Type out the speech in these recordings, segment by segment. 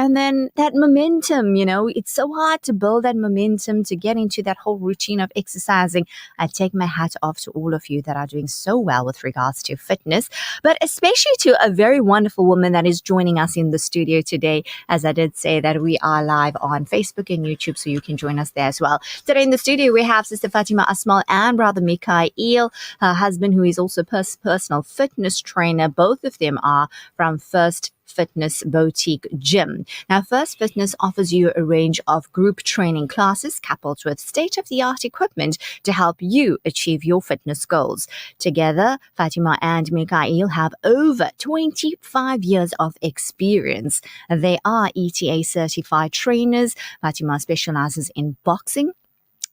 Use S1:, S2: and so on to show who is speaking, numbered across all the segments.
S1: And then that momentum, it's so hard to build that momentum to get into that whole routine of exercising. I take my hat off to all of you that are doing so well with regards to fitness, but especially to a very wonderful woman that is joining us in the studio today. As I did say that we are live on Facebook and YouTube, so you can join us there as well. Today in the studio, we have Sister Fatima Asmal and Brother Mika'il, her husband, who is also personal fitness trainer. Both of them are from First Fitness Boutique Gym. Now, First Fitness offers you a range of group training classes coupled with state-of-the-art equipment to help you achieve your fitness goals. Together, Fatima and Mika'il have over 25 years of experience. They are ETA certified trainers. Fatima specializes in boxing,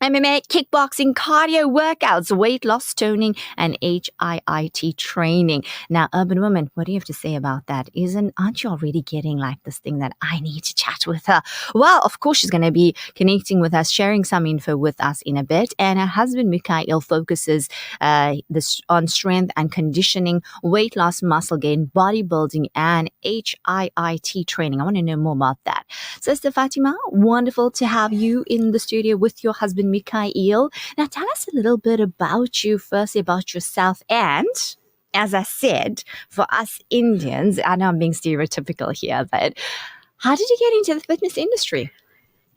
S1: MMA, kickboxing, cardio workouts, weight loss, toning, and HIIT training. Now, urban women, what do you have to say about that? Aren't you already getting like this thing that I need to chat with her? Well, of course, she's going to be connecting with us, sharing some info with us in a bit. And her husband, Mika'il, focuses on strength and conditioning, weight loss, muscle gain, bodybuilding, and HIIT training. I want to know more about that. Sister Fatima, wonderful to have you in the studio with your husband, Mika'il. Now, tell us a little bit about you, firstly about yourself, and as I said, for us Indians, I know I'm being stereotypical here, but how did you get into the fitness industry?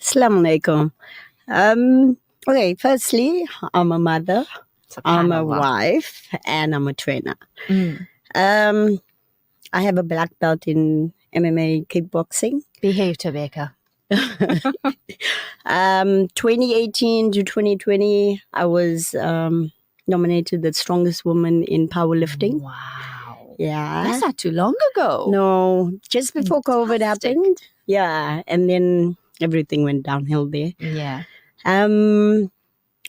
S2: Assalamu alaikum. Okay, firstly, I'm a mother, I'm a wife, and I'm a trainer. I have a black belt in MMA kickboxing.
S1: Behave, Tobacco.
S2: 2018 to 2020, I was nominated the strongest woman in powerlifting.
S1: Wow.
S2: Yeah.
S1: That's not too long ago.
S2: No, just before COVID happened. Yeah. And then everything went downhill there.
S1: Yeah.
S2: I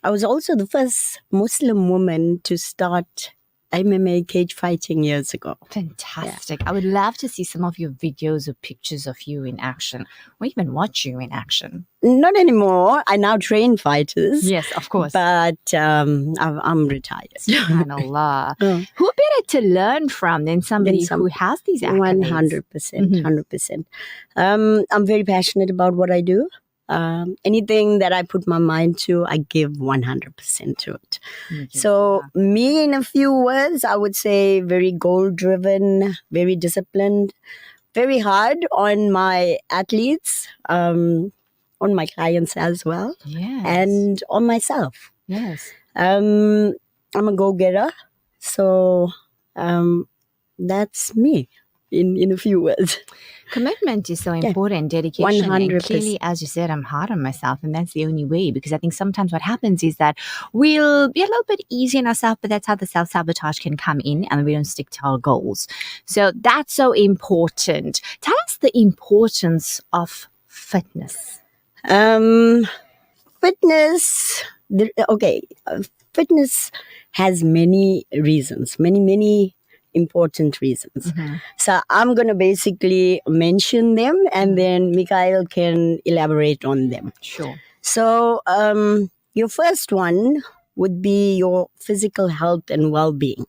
S2: was also the first Muslim woman to start MMA cage fighting years ago.
S1: Fantastic. Yeah. I would love to see some of your videos or pictures of you in action, or even watch you in action.
S2: Not anymore. I now train fighters.
S1: Yes, of course.
S2: But I'm retired.
S1: SubhanAllah. Who better to learn from than somebody who has these accolades?
S2: 100%. I'm very passionate about what I do. Anything that I put my mind to, I give 100% to it. So me, in a few words, I would say very goal-driven, very disciplined, very hard on my athletes, on my clients as well, and on myself.
S1: Yes.
S2: I'm a go-getter, so that's me. In a few words.
S1: Commitment is so important, dedication.
S2: 100%.
S1: And clearly, as you said, I'm hard on myself, and that's the only way, because I think sometimes what happens is that we'll be a little bit easy on ourselves, but that's how the self-sabotage can come in and we don't stick to our goals. So that's so important. Tell us the importance of fitness.
S2: Fitness has many reasons, many important reasons. So I'm going to basically mention them, and then Mika'il can elaborate on them.
S1: Sure.
S2: So your first one would be your physical health and well-being.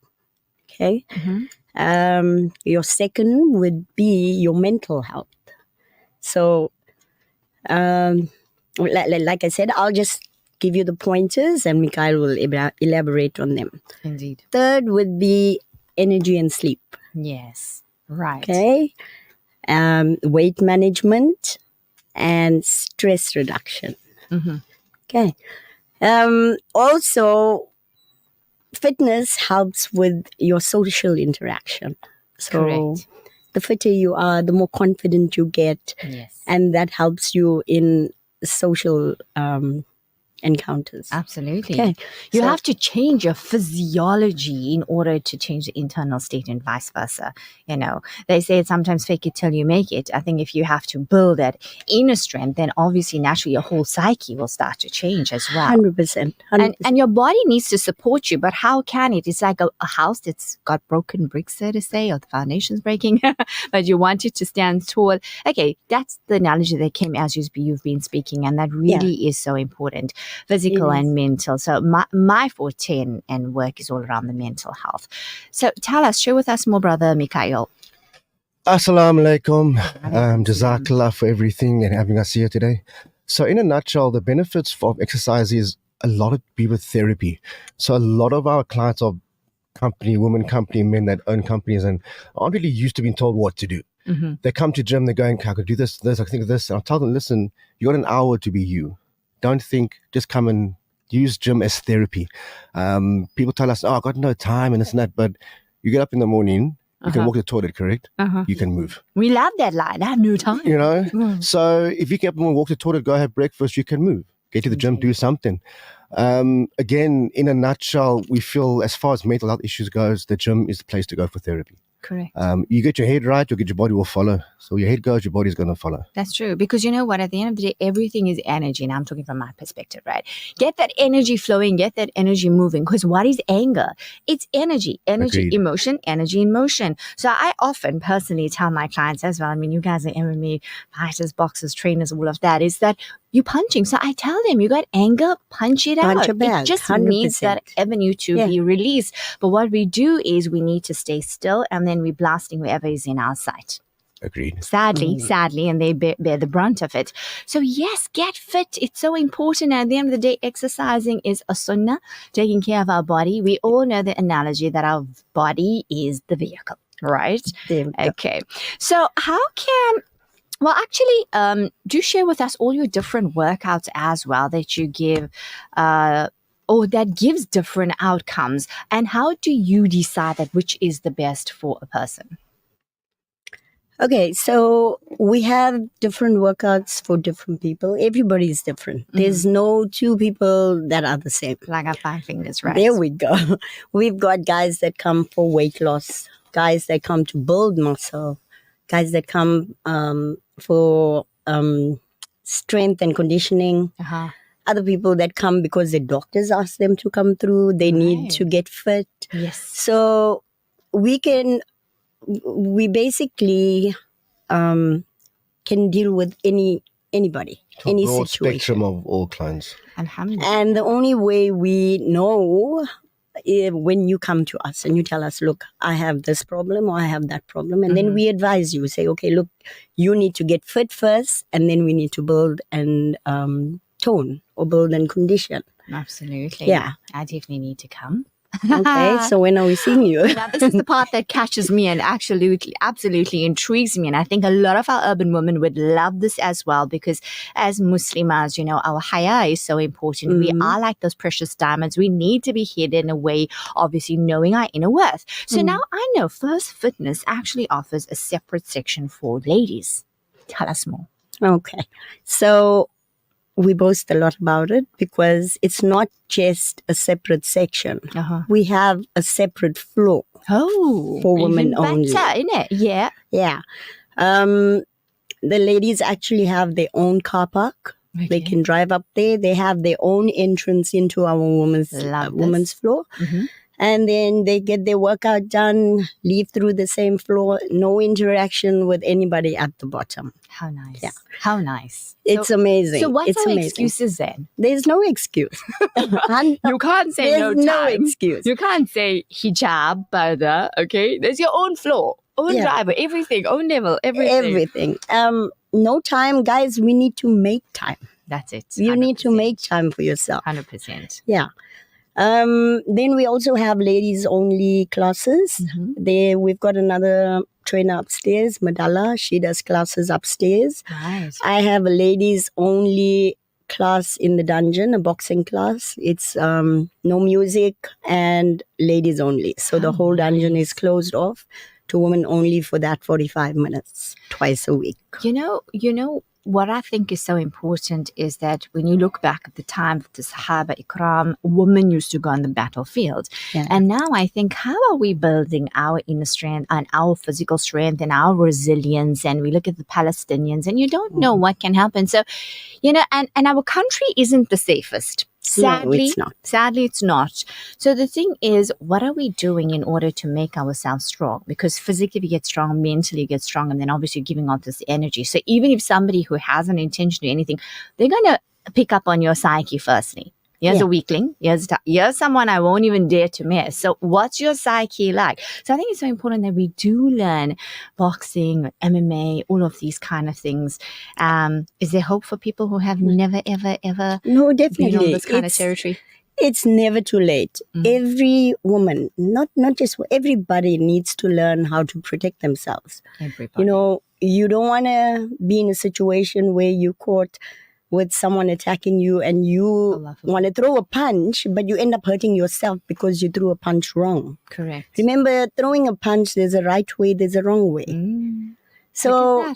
S2: Okay. Your second would be your mental health. So like I said, I'll just give you the pointers and Mika'il will elaborate on them.
S1: Indeed.
S2: Third would be energy and sleep.
S1: Yes, right.
S2: Okay. Weight management and stress reduction. Okay. Also, fitness helps with your social interaction. So
S1: correct.
S2: The fitter you are, the more confident you get.
S1: Yes.
S2: And that helps you in social encounters.
S1: Absolutely.
S2: Okay.
S1: You have to change your physiology in order to change the internal state and vice versa. They say it's sometimes fake it till you make it. I think if you have to build that inner strength, then obviously naturally your whole psyche will start to change as well.
S2: 100%.
S1: And your body needs to support you, but how can it? It's like a house that's got broken bricks, so to say, or the foundation's breaking, but you want it to stand tall. Okay, that's the analogy that came as you've been speaking, and that really is so important. Physical and mental. So my forte and work is all around the mental health. So share with us more, Brother Mika'il.
S3: Assalamu alaikum. Jazakallah for everything and having us here today. So, in a nutshell, the benefits of exercise is a lot of people therapy. So, a lot of our clients are women company men that own companies and aren't really used to being told what to do.
S1: Mm-hmm.
S3: They come to gym, they're going, okay, I could do this, I think of this. And I tell them, listen, you got an hour to be you. Don't think, just come and use gym as therapy. People tell us, I got no time and this and that, but you get up in the morning, you can walk to the toilet, correct? You can move.
S1: We love that line. I have no time.
S3: You know? So if you get up and walk to the toilet, go have breakfast, you can move. Get to the gym, do something. Again, in a nutshell, we feel as far as mental health issues goes, the gym is the place to go for therapy.
S1: Correct.
S3: You get your head right, your body will follow. So your head goes, your body's going to follow.
S1: That's true. Because you know what? At the end of the day, everything is energy. And I'm talking from my perspective, right? Get that energy flowing, get that energy moving. Because what is anger? It's energy. Energy,
S3: Agreed.
S1: emotion, energy in motion. So I often personally tell my clients as well, I mean, you guys are MMA fighters, boxers, trainers, all of that, is that you're punching. So I tell them, you got anger, punch it out.
S2: It back,
S1: It just
S2: 100%.
S1: needs that avenue to be released. But what we do is we need to stay still and then we're blasting whoever is in our sight.
S3: Agreed.
S1: Sadly, and they bear the brunt of it. So yes, get fit. It's so important. At the end of the day, exercising is a sunnah, taking care of our body. We all know the analogy that our body is the vehicle, right? Okay. So how can... Well, actually, do share with us all your different workouts as well that you give or that gives different outcomes. And how do you decide that which is the best for a person?
S2: Okay, so we have different workouts for different people. Everybody is different. There's no two people that are the same.
S1: Like our 5 fingers, right?
S2: There we go. We've got guys that come for weight loss, guys that come to build muscle, guys that come for strength and conditioning. Other people that come because the doctors ask them to come through. They need to get fit.
S1: Yes.
S2: So we basically can deal with anybody, any
S3: broad
S2: situation.
S3: Spectrum of all kinds.
S1: Alhamdulillah.
S2: And the only way we know is when you come to us and you tell us, look, I have this problem or I have that problem. And then we advise you, say, okay, look, you need to get fit first and then we need to build and tone or build and condition.
S1: Absolutely.
S2: Yeah.
S1: I definitely need to come.
S2: Okay, so when are we seeing you?
S1: Now, this is the part that catches me and absolutely intrigues me. And I think a lot of our urban women would love this as well because as Muslimas, you know, our haya is so important. We are like those precious diamonds. We need to be hid in a way, obviously knowing our inner worth. So now I know First Fitness actually offers a separate section for ladies. Tell us more.
S2: Okay, so we boast a lot about it because it's not just a separate section. We have a separate floor for women only.
S1: Better, isn't it? Yeah.
S2: Yeah. The ladies actually have their own car park. Okay. They can drive up there. They have their own entrance into our women's floor. And then they get their workout done, leave through the same floor, no interaction with anybody at the bottom.
S1: How nice.
S2: Yeah.
S1: How nice.
S2: It's amazing.
S1: So what's our
S2: amazing.
S1: excuses then?
S2: There's no excuse.
S1: You can't say
S2: There's
S1: no
S2: excuse.
S1: You can't say hijab, parda, okay? There's your own floor, own driver, everything, own level, everything.
S2: No time, guys, we need to make time.
S1: That's it. 100%.
S2: You need to make time for yourself.
S1: 100%.
S2: Yeah. Then we also have ladies only classes. We've got another trainer upstairs, Madala. She does classes upstairs.
S1: Right.
S2: I have a ladies only class in the dungeon, a boxing class. It's no music and ladies only. So the whole dungeon is closed off to women only for that 45 minutes twice a week.
S1: You know what I think is so important is that when you look back at the time of the Sahaba Ikram, women used to go on the battlefield. Yeah. And now I think, how are we building our inner strength and our physical strength and our resilience? And we look at the Palestinians and you don't know what can happen. So, and our country isn't the safest. Sadly,
S2: no, it's not.
S1: Sadly, it's not. So the thing is, what are we doing in order to make ourselves strong? Because physically we get strong, mentally you get strong, and then obviously giving out this energy. So even if somebody who has an intention to do anything, they're going to pick up on your psyche firstly. Here's a weakling. Here's someone I won't even dare to mess. So what's your psyche like? So I think it's so important that we do learn boxing, MMA, all of these kind of things. Is there hope for people who have never, ever, ever
S2: No, definitely.
S1: been on this kind of territory?
S2: It's never too late. Every woman, not just everybody, needs to learn how to protect themselves.
S1: Everybody.
S2: You don't want to be in a situation where you're caught with someone attacking you and you want to throw a punch, but you end up hurting yourself because you threw a punch wrong.
S1: Correct.
S2: Remember, throwing a punch, there's a right way, there's a wrong way. So,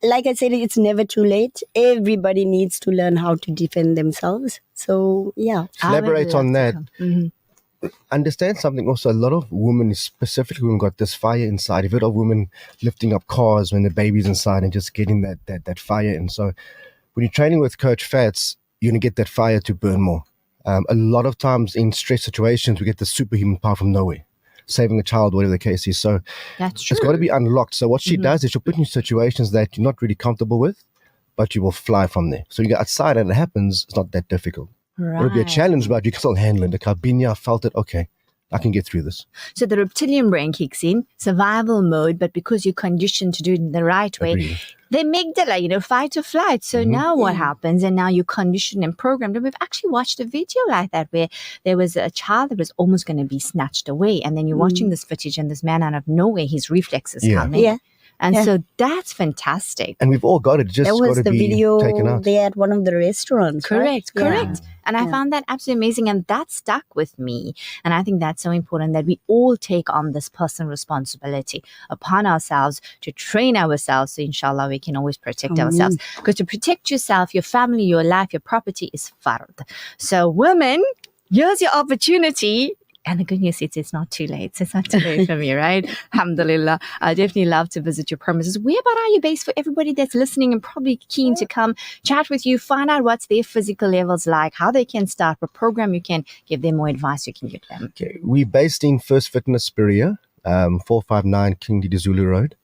S2: like I said, it's never too late. Everybody needs to learn how to defend themselves. So, yeah.
S3: Elaborate on that. Understand something also. A lot of women, specifically women, got this fire inside. You've heard of women lifting up cars when the baby's inside and just getting that fire in. So when you're training with Coach Fats, you're going to get that fire to burn more. A lot of times in stress situations, we get the superhuman power from nowhere, saving a child, whatever the case is. So
S1: that's true.
S3: It's got to be unlocked. So what she does is she'll put you in situations that you're not really comfortable with, but you will fly from there. So you get outside and it happens, it's not that difficult.
S1: Right.
S3: It'll be a challenge, but you can still handle it. The carbinia, I felt it, okay, I can get through this.
S1: So the reptilian brain kicks in, survival mode, but because you're conditioned to do it in the right way, the amygdala, fight or flight. So now what happens? And now you're conditioned and programmed. And we've actually watched a video like that where there was a child that was almost going to be snatched away. And then you're watching this footage and this man out of nowhere, his reflexes come in.
S2: Yeah.
S1: And so that's fantastic.
S3: And we've all got it. Just got to be taken out.
S2: They at one of the restaurants.
S1: Correct.
S2: Yeah.
S1: And I found that absolutely amazing. And that stuck with me. And I think that's so important that we all take on this personal responsibility upon ourselves to train ourselves. So inshallah, we can always protect ourselves. Because to protect yourself, your family, your life, your property is fard. So women, here's your opportunity. And the good news is it's not too late. So it's not too late for me, right? Alhamdulillah. I definitely love to visit your premises. Where about are you based for everybody that's listening and probably keen to come chat with you, find out what's their physical levels like, how they can start, what program you can give them, more advice you can give them.
S3: Okay. We're based in First Fitness Berea, 459 King Dinuzulu Road.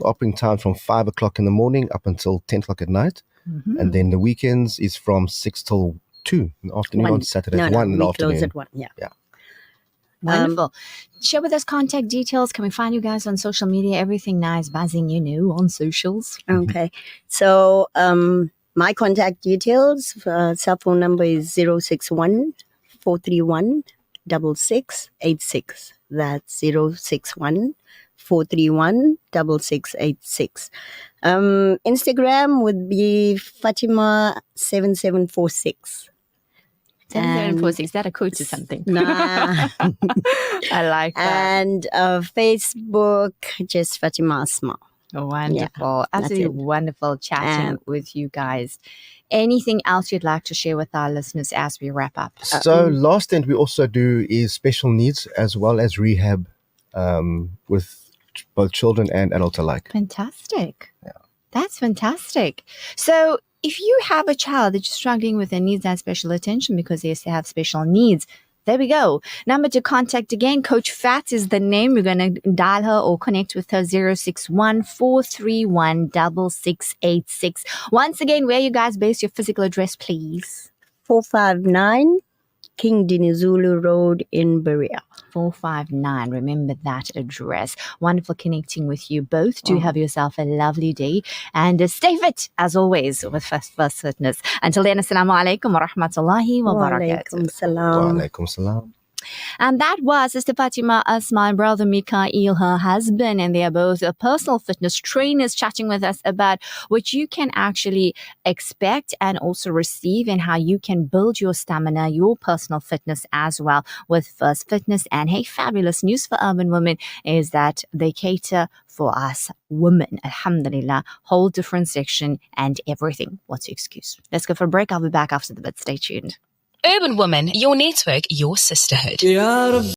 S3: Opening time from 5 o'clock in the morning up until 10 o'clock at night. And then the weekends is from 6 till 2 in the afternoon on Saturday. 1 in the afternoon.
S2: Close at 1, yeah.
S1: Wonderful. Share with us contact details. Can we find you guys on social media? Everything nice, buzzing, on socials.
S2: Okay. So my contact details, cell phone number is 061 431 6686. That's 061 431 6686. Instagram would be Fatima 7746.
S1: 7746. Is that a code to something?
S2: Nah.
S1: I like that.
S2: And Facebook, just Fatima Asmal.
S1: Wonderful. Yeah, absolutely wonderful chatting with you guys. Anything else you'd like to share with our listeners as we wrap up?
S3: So last thing we also do is special needs as well as rehab with both children and adults alike.
S1: Fantastic. Yeah. That's fantastic. So if you have a child that's struggling with and needs that special attention because they have special needs, there we go. Number to contact again, Coach Fats is the name. We're going to dial her or connect with her, 061 431 6686. Once again, where you guys base your physical address, please?
S2: 459 King Dinuzulu Road in Berea.
S1: 459. Remember that address. Wonderful connecting with you both. Do have yourself a lovely day and stay fit as always with First Fitness. Until then, assalamu alaikum wa rahmatullahi wa barakatuh.
S2: Wa alaikum salam.
S3: Wa alaikum salam.
S1: And that was Sister Fatima Asmal, brother Mika'il, her husband, and they are both personal fitness trainers chatting with us about what you can actually expect and also receive and how you can build your stamina, your personal fitness as well with First Fitness. And hey, fabulous news for urban women is that they cater for us women. Alhamdulillah, whole different section and everything. What's your excuse? Let's go for a break. I'll be back after the bit. Stay tuned.
S4: Urban Woman, your network, your sisterhood.